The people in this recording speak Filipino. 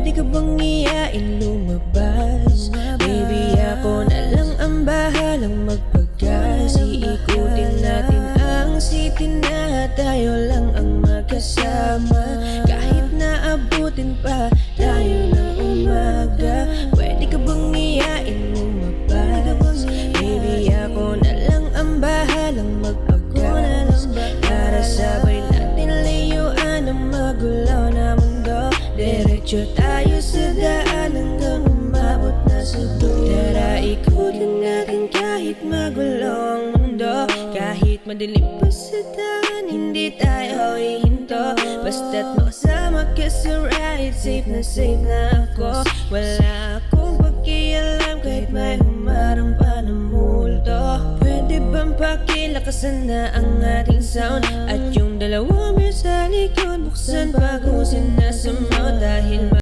Pwede ka bang iyain lumabas? Baby, ako na lang ang bahalang magpagas. Iikutin natin ang city na tayo lang ang magkasama. Kahit na abutin pa tayo ng umaga. Pwede ka bang iyain lumabas? Baby, ako na lang ang bahalang magpagas. Para sabay natin layuan ang magulo na mundo. Diretso tayo sa daan hanggang umabot na sa dulo. Tara ikutin natin kahit magulo ang mundo. Kahit madilim pa sa daan, hindi tayo hihinto. Basta't makasama ka sa ride, safe na ako. Wala akong pakialam kahit may humarang pa ng multo. Pwede bang pakilakasan na ang ating sound? At yung dalawa may sa likod, buksan pagusin na sa mouth. Dahil